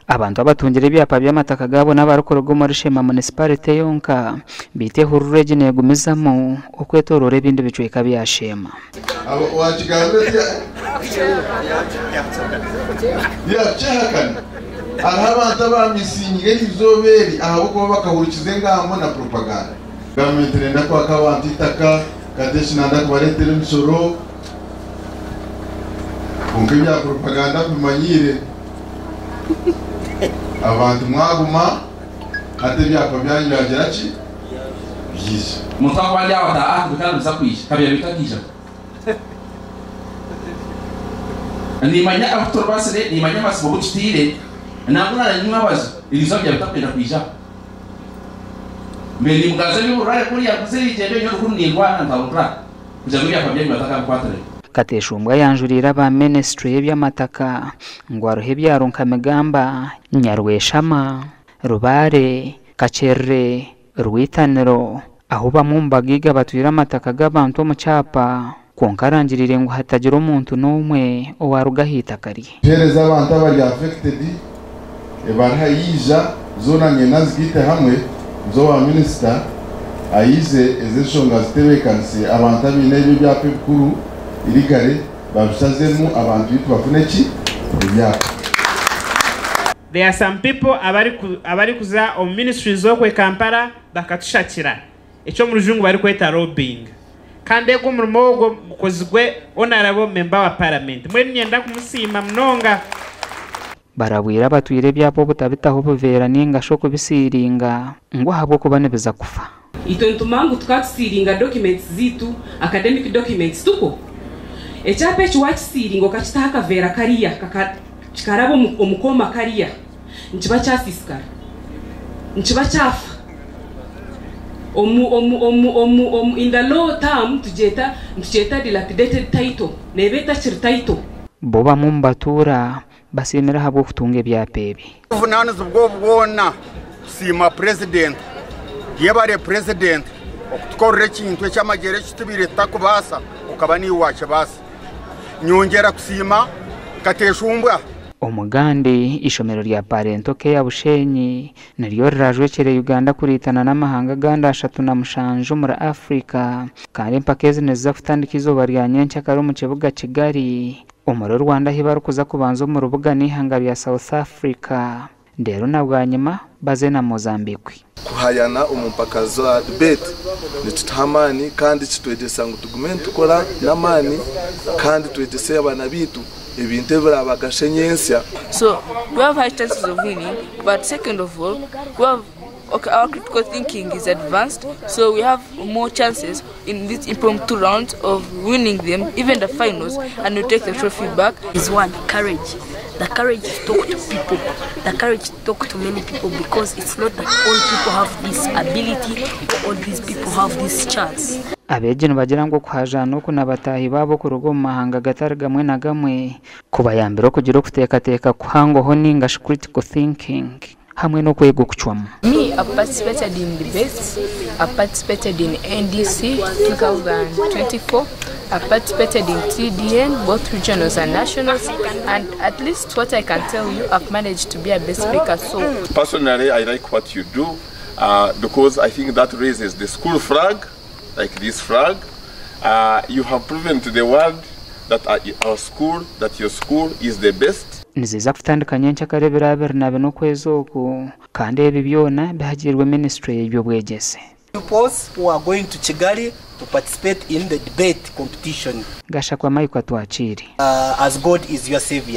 abantu abatungira ibyapa by'amataka gabo n'abarokorogo muri Shema municipality yonka bite hurure gine gumizamo okwetorora ibindi bicweka bya Shema abantu abamisinge n'izoberi ahubwo bakahurikize ngamo na propaganda government nenda kwa kabantu itaka kadeshi nanda kubaretera imisoro kumva ibya propaganda bimanyire abantu mwaguma ate byako byanyiragira ki byiza mutwa kwandi abata akubikana bisakwisha kabya bitakisha ni manya afutobasire ni manya masibo butitire nakuna nywabazo ilizabya bitakenda kwisha mbeli mugaza y'urare kuri yakuzeri jebe yo kundi ngwana ndabura kujabya kabya bibataka kwatare Kateshumbwa yanjurira ba ministry y'amataka ngo arohe byaronka megamba Nyarweshama Rubare Kacerre Rwitaniro aho bamumbagiga batwira amataka g'abantu mu cyapa konkarangirire ngo hatagira umuntu n'umwe owarugahita kari pereza abantu abari affected barahayija zona nyena zigite hamwe zo wa minister ayize ezeshonga zitebekanse abantu abine by'ape bikuru irigare babishazemu abantu bitubafune ki ibyapa. There are some people abari kuza o ministries zo kwe Kampala bakatushakira icyo mu rujungu bari kweta lobbying kandi ego murimo gukozwe honorable member wa parliament mwe nyenda kumusima mnonga barabwira batwire byapo butabitaho buvera ninga shoko bisiringa ngo habo kubanebeza kufa ito ntumangu tukasiringa documents zitu academic documents tuko echape chiwachisiringo kachitaka vera kariya kikarabo omukoma kariya nchiba chasiskara nchiba chafa in the low term tujeta dilapidated title nebeta chir title boba mumbatura basimira habo kutunge byapebi uvunana zubwo bwona sima president yebare president okutukorera kintu cyamagere kitubire takubasa ukaba ni wache basa nyongera kusima Kateshumbwa Omugande ishomero rya Parento ke ya Bushenyi naryo rajwekere Uganda kuritana n'amahanga ganda 37 muri Afrika kandi mpakeze neza kutandika izuba rya nyencha karo mu kibuga Kigali umuro Rwanda hibarukuza kubanza mu rubuga n'ihanga rya South Africa ndero nabwanyuma baze na Mozambique kuhayana umumpakazo wa debate nitutamani kandi kitwedesa ngo tugumente tukora namani kandi twedese abana bitu ebintu birabagashenyensya. So we have high chances of winning, but second of all we have our critical thinking is advanced, so we have more chances in this impromptu round of winning them, even the finals, and we take the trophy back. Is one courage. The courage to talk to people, the courage to talk to many people, because it's not that all people have this ability, all these people have this chance. Abejene bagira ngo kwajana uko nabatahi babo ku rugo mahanga gatari gamwe na gamwe kubayambira kugira kutekateka kuhangoho ninga critical thinking hamwe no kwego kucwamo. Me, I participated in debates, I participated in NDC 2024, I participated in TDN, both regionals and nationals, and at least what I can tell you, I've managed to be a best speaker. So Personally, I like what you do because I think that raises the school flag, like this flag. You have proven to the world that our school, that your school is the best. Niziza kutandukanya nchakarebera bernabe no kwezoku kandi ebi byona bihagirwe ministry y'ibyo bwegese. Pupils who are going to Kigali to participate in the debate competition. Gasha kwa maiko twachiri. As God is your savior.